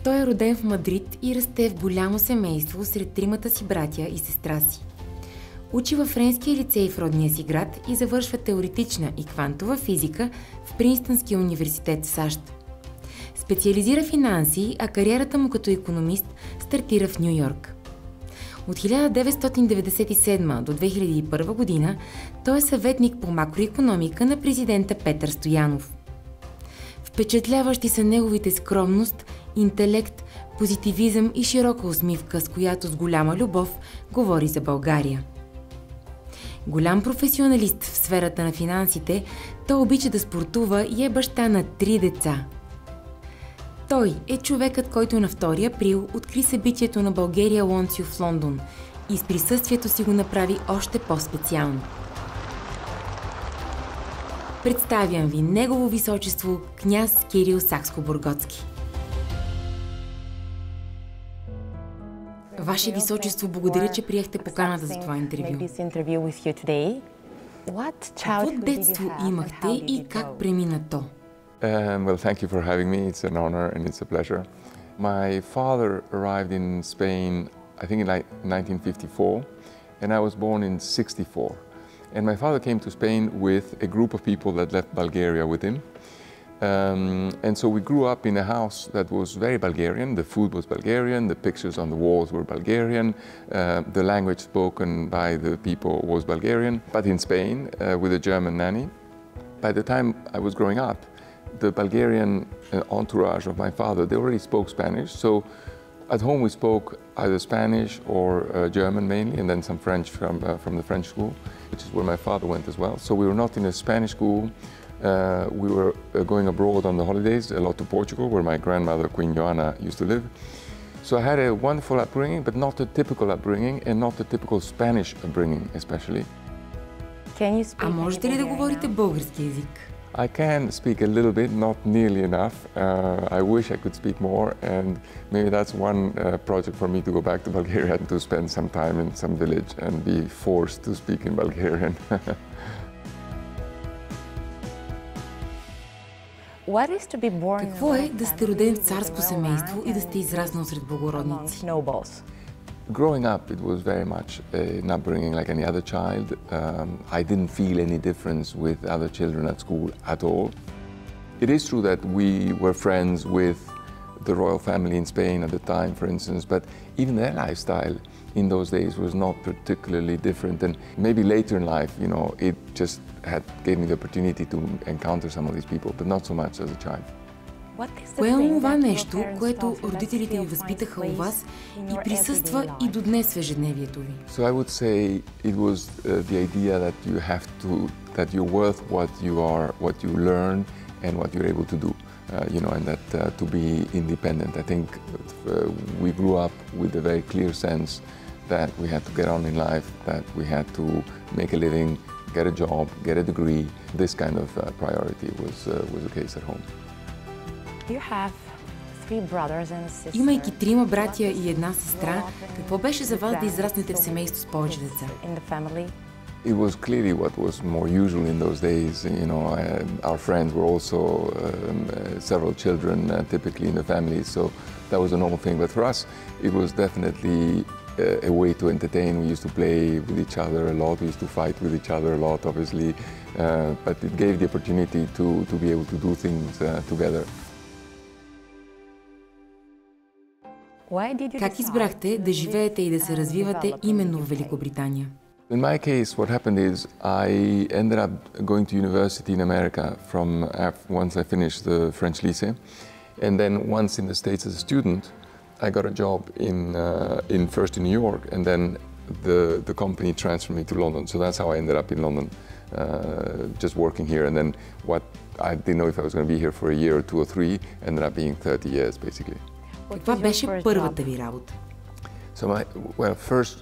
Той е роден в Мадрид и расте в голямо семейство сред тримата си братя и сестра си. Учи във френския лицей в родния си град и завършва теоретична и квантова физика в Принстънския университет в САЩ. Специализира финанси, а кариерата му като икономист стартира в Ню Йорк. От 1997 до 2001 година той е съветник по макроикономика на президента Петър Стоянов. Впечатляващи са неговите скромност, интелект, позитивизъм и широка усмивка, с която с голяма любов говори за България. Голям професионалист в сферата на финансите, той обича да спортува и е баща на 3 деца. Той е човекът, който на 2 април откри събитието на Bulgaria Wants You в Лондон и с присъствието си го направи още по-специално. Представям ви Негово височество княз Кирил Сакскобургготски. Ваше височество, благодаря, че приехте поканата за това интервю. Какво детство имахте и как премина то? Well, thank you for having me. It's an honor and it's a pleasure. My father arrived in Spain, I think in 1954, and I was born in 64. And my father came to Spain with a group of people that left Bulgaria with him. And so we grew up in a house that was very Bulgarian. The food was Bulgarian, the pictures on the walls were Bulgarian, the language spoken by the people was Bulgarian. But in Spain, with a German nanny, by the time I was growing up, the Bulgarian entourage of my father, they already spoke Spanish. So at home we spoke either Spanish or German mainly, and then some French from the French school, which is where my father went as well. So we were not in a Spanish school. We were going abroad on the holidays, a lot to Portugal, where my grandmother, Queen Joanna, used to live. So I had a wonderful upbringing, but not a typical upbringing, and not a typical Spanish upbringing especially. А можете ли да говорите български език? I can speak a little bit, not nearly enough. I wish I could speak more, and maybe that's one project for me to go back to Bulgaria and to spend some time in some village and be forced to speak in Bulgarian. Какво е да сте роден в царско семейство и да сте израснал сред благородници? Growing up, it was very much an upbringing like any other child. I didn't feel any difference with other children at school at all. It is true that we were friends with the royal family in Spain at the time, for instance, but even their lifestyle in those days was not particularly different. And maybe later in life, you know, it just gave me the opportunity to encounter some of these people, but not so much as a child. Кое е онова нещо, което родителите ви възпитаха у вас и присъства и до днес в ежедневието ви? So I would say it was the idea that you have to, that you're worth what you are, what you learn and what you're able to do. You know, and that to be independent. I think we grew up with a very clear sense that we had to get on in life, that we had to make a living, get a job, get a degree. This kind of priority was the case at home. Имайки 3 братя и 1 сестра, какво беше за вас да израснете в семейство с повече деца? It was clearly what was more usual in those days. You know, our friends were also several children typically in the family, so that was a normal thing. But for us, it was definitely a way to entertain. We used to play with each other a lot. We used to fight with each other a lot, obviously. But it gave the opportunity to be able to do things together. Как избрахте да живеете и да се развивате именно в Великобритания? In my case, what happened is I ended up going to university in America once I finished the French lycée. And then once in the States as a student, I got a job first in New York, and then the company transferred me to London. So that's how I ended up in London, just working here. And then I didn't know if I was going to be here for a year or 2 or 3, ended up being 30 years basically. Каква беше първата ви работа? So first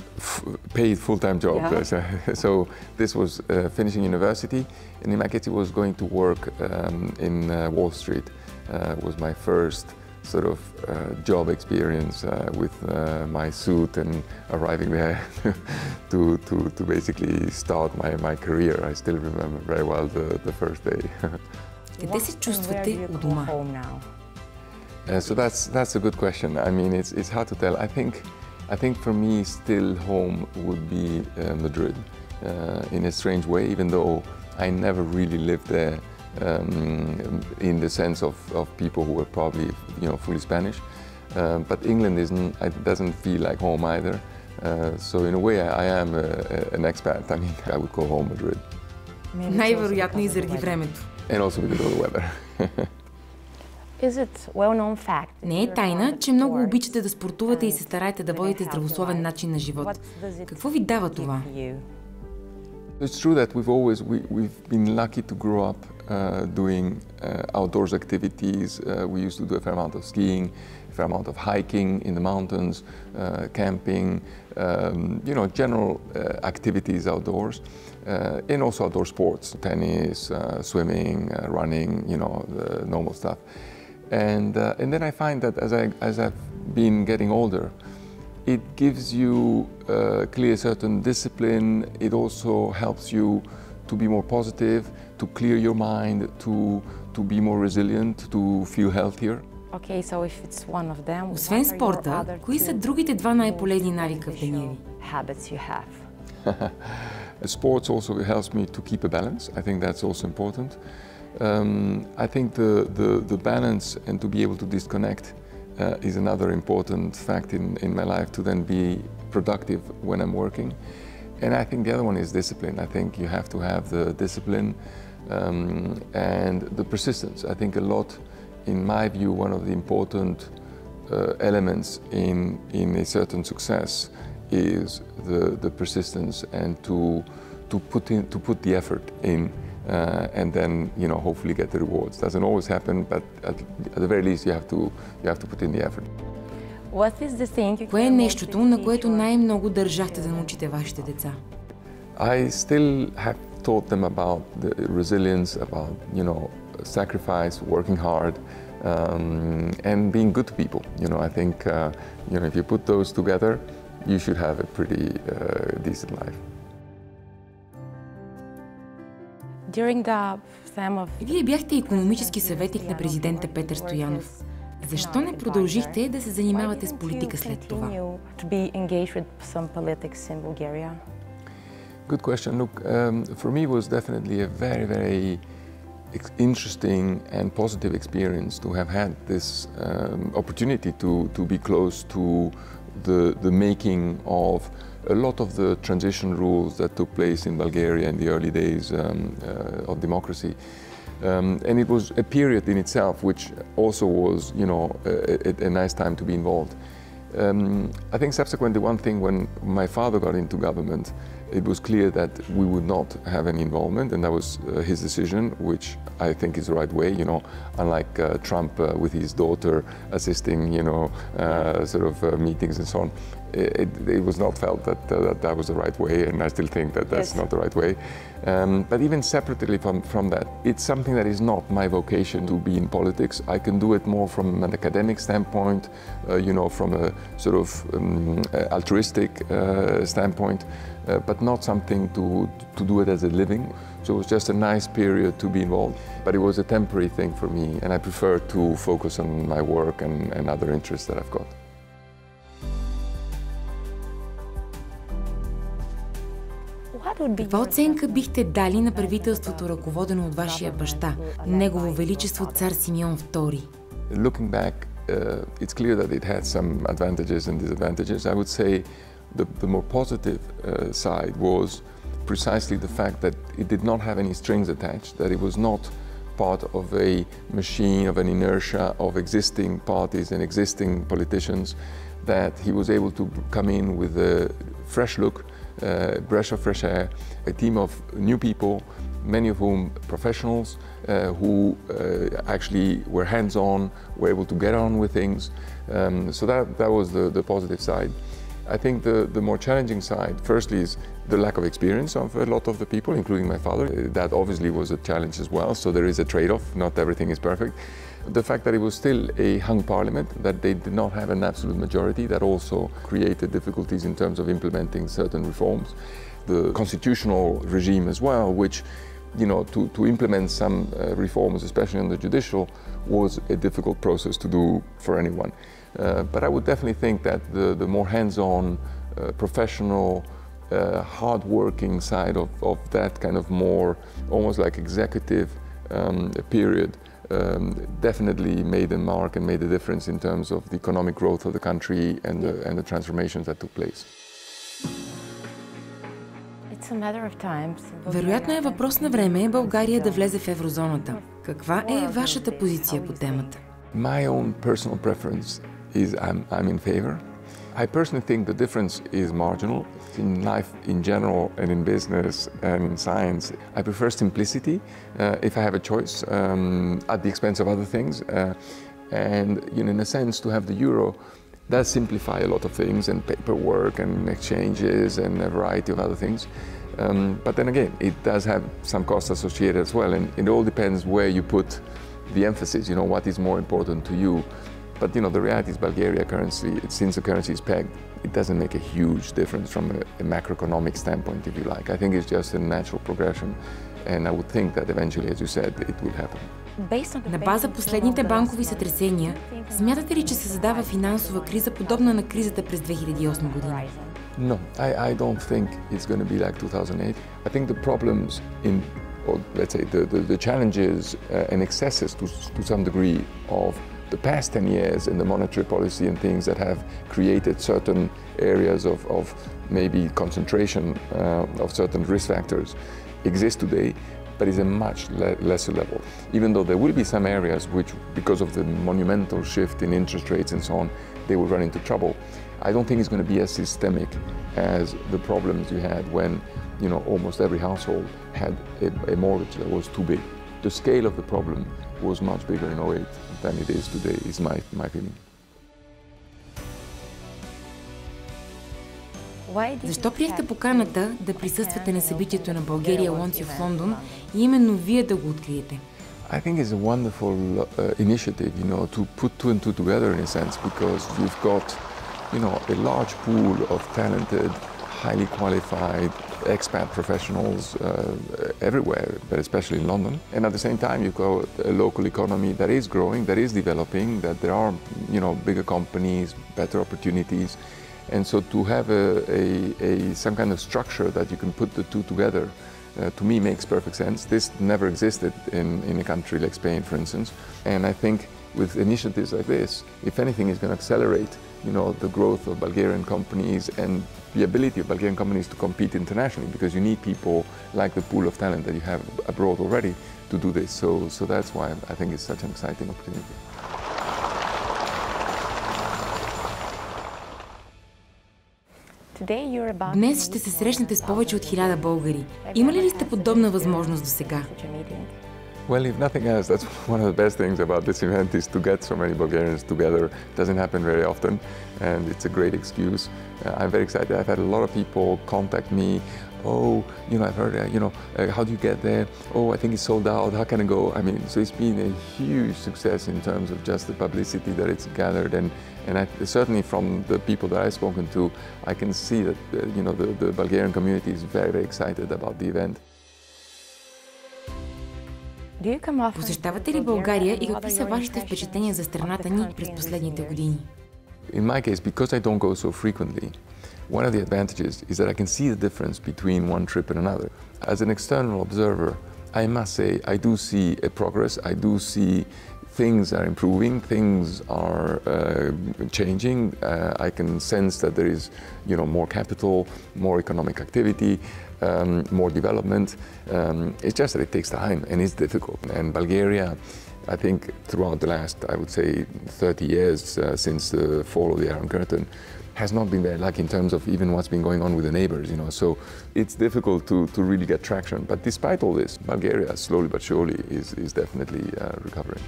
paid full-time job. Yeah. So this was finishing university, and in my case it was going to work in Wall Street. Was my first sort of job experience with my suit and arriving there to basically start my career. I still remember very well the first day. Къде се чувствате у дома? So that's a good question. I mean, it's hard to tell. I think for me, still home would be Madrid, in a strange way, even though I never really lived there in the sense of people who were probably, fully Spanish. But England doesn't feel like home either. So in a way, I am an expat. I mean, I would call home Madrid. Най-вероятно и заради времето. And also because of the weather. Не е тайна, че много обичате да спортувате и се стараете да водите здравословен начин на живот. Какво ви дава това? It's true that we've been lucky to grow up doing outdoors activities. We used to do a fair amount of skiing, a fair amount of hiking in the mountains, camping, general activities outdoors. And also outdoor sports, tennis, swimming, running, the normal stuff. And then I find that as I've been getting older, it gives you clear certain discipline. It also helps you to be more positive, to clear your mind, to be more resilient, to feel healthier. Освен спорта, кои са другите два най-полезни навика в деня ви? Sports also helps me to keep a balance. I think that's also important. I think the balance and to be able to disconnect is another important fact in my life, to then be productive when I'm working. And I think the other one is discipline. I think you have to have the discipline and the persistence. I think a lot, in my view, one of the important elements in a certain success is the persistence and to put the effort in, and then hopefully get the rewards. Doesn't always happen, but at the very least you have to put in the effort. Кое е нещото, на което най-много държахте да научите вашите деца? I still have taught them about the resilience, about sacrifice, working hard, and being good to people. I think if you put those together, you should have a pretty decent life. Вие бяхте икономически съветник на президента Петър Стоянов. Защо не продължихте да се занимавате с политика след това? Good question. Look, for me it was definitely a very, very interesting and positive experience to have had this opportunity to be close to the making of a lot of the transition rules that took place in Bulgaria in the early days of democracy. And it was a period in itself which also was, a nice time to be involved. I think subsequently one thing, when my father got into government, it was clear that we would not have any involvement, and that was his decision, which I think is the right way, unlike Trump with his daughter assisting, meetings and so on. It was not felt that was the right way, and I still think that that's not the right way. But even separately from that, it's something that is not my vocation to be in politics. I can do it more from an academic standpoint, from a sort of altruistic standpoint, but not something to do it as a living. So it was just a nice period to be involved. But it was a temporary thing for me, and I prefer to focus on my work and other interests that I've got. Каква оценка бихте дали на правителството, ръководено от вашия баща, Негово Величество цар Симеон II? Looking back, it's clear that it had some advantages and disadvantages. I would say the more positive side was precisely the fact that it did not have any strings attached, that it was not part of a machine, of an inertia of existing parties and existing politicians, that he was able to come in with a fresh look, breath of fresh air, a team of new people, many of whom professionals who actually were hands-on, were able to get on with things. So that was the positive side. I think the more challenging side, firstly, is the lack of experience of a lot of the people, including my father. That obviously was a challenge as well, so there is a trade-off. Not everything is perfect. The fact that it was still a hung parliament, that they did not have an absolute majority, that also created difficulties in terms of implementing certain reforms. The constitutional regime as well, which to implement some reforms, especially on the judicial, was a difficult process to do for anyone. But I would definitely think that the more hands-on, professional, hard-working side of that kind of more, almost like executive period, definitely made a mark and made a difference in terms of the economic growth of the country and the transformations that took place. Вероятно е въпрос на време България да влезе в еврозоната. Каква е вашата позиция по темата? My own personal preference is I'm in favor. I personally think the difference is marginal. In life in general and in business and in science, I prefer simplicity if I have a choice at the expense of other things. And in a sense, to have the euro does simplify a lot of things and paperwork and exchanges and a variety of other things. But then again, it does have some costs associated as well, and it all depends where you put the emphasis, what is more important to you. But the reality is Bulgaria currency, since the currency is pegged, it doesn't make a huge difference from a macroeconomic standpoint, if you like. I think it's just a natural progression, and I would think that eventually, as you said, it will happen. На база последните банкови сътресения, смятате ли, че се задава финансова криза, подобна на кризата през 2008 година? No, I don't think it's going to be like 2008. I think the problems or let's say the challenges and excesses to some degree of the past 10 years in the monetary policy and things that have created certain areas of maybe concentration of certain risk factors exist today, but is a much lesser level. Even though there will be some areas which, because of the monumental shift in interest rates and so on, they will run into trouble. I don't think it's going to be as systemic as the problems you had when, almost every household had a mortgage that was too big. The scale of the problem was much bigger in 2008 than it is today, is my feeling. Защо приехте поканата да присъствате на събитието на Bulgaria Wants You в Лондон и именно вие да го откриете? I think it's a wonderful initiative, to put two and two together in a sense, because you've got, a large pool of talented, highly qualified expat professionals everywhere, but especially in London. And at the same time, you've got a local economy that is growing, that is developing, that there are, bigger companies, better opportunities. And so to have some kind of structure that you can put the two together, to me makes perfect sense. This never existed in a country like Spain, for instance. And I think with initiatives like this, if anything, is going to accelerate, the growth of Bulgarian companies and the ability of Bulgarian companies to compete internationally, because you need people like the pool of talent that you have abroad already to do this. So that's why I think it's such an exciting opportunity. Днес ще се срещнете с повече от 1000 българи. Имали ли сте подобна възможност до сега? Well, if nothing else, that's one of the best things about this event, is to get so many Bulgarians together. It doesn't happen very often, and it's a great excuse. I'm very excited. I've had a lot of people contact me. Oh, I've heard, how do you get there? Oh, I think it's sold out. How can I go? I mean, so it's been a huge success in terms of just the publicity that it's gathered, and certainly from the people that I've spoken to, I can see that the Bulgarian community is very, very excited about the event. Посещавате ли България и какви са вашите впечатления за страната ни през последните години? In my case, because I don't go so frequently, one of the advantages is that I can see the difference between one trip and another. As an external observer, I must say I do see a progress. I do see things are improving, things are changing. I can sense that there is, more capital, more economic activity, more development. It's just that it takes time and it's difficult. And Bulgaria, I think throughout the last, I would say, 30 years since the fall of the Iron Curtain, has not been very lucky in terms of even what's been going on with the neighbors, So it's difficult to really get traction. But despite all this, Bulgaria, slowly but surely, is definitely recovering.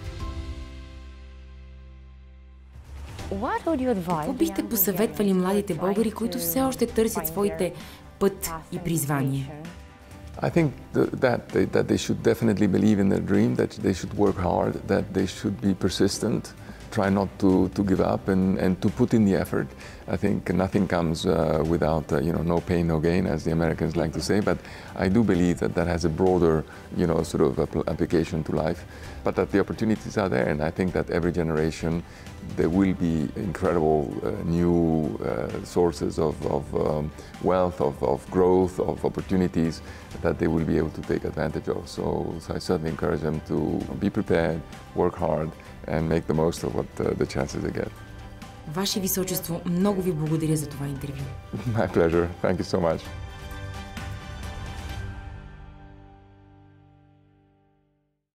Какво бихте посъветвали младите българи, които все още търсят своите път и призвание? I think that they should definitely believe in their dream, that they should work hard, that they should be persistent, try not to give up and to put in the effort. I think nothing comes without no pain, no gain, as the Americans like to say. But I do believe that has a broader sort of application to life. But that the opportunities are there, and I think that every generation there will be incredible new sources of wealth, of growth, of opportunities that they will be able to take advantage of. So I certainly encourage them to be prepared, work hard, and make the most of what the chances they get. Ваше Височество, много ви благодаря за това интервю. My pleasure. Thank you so much.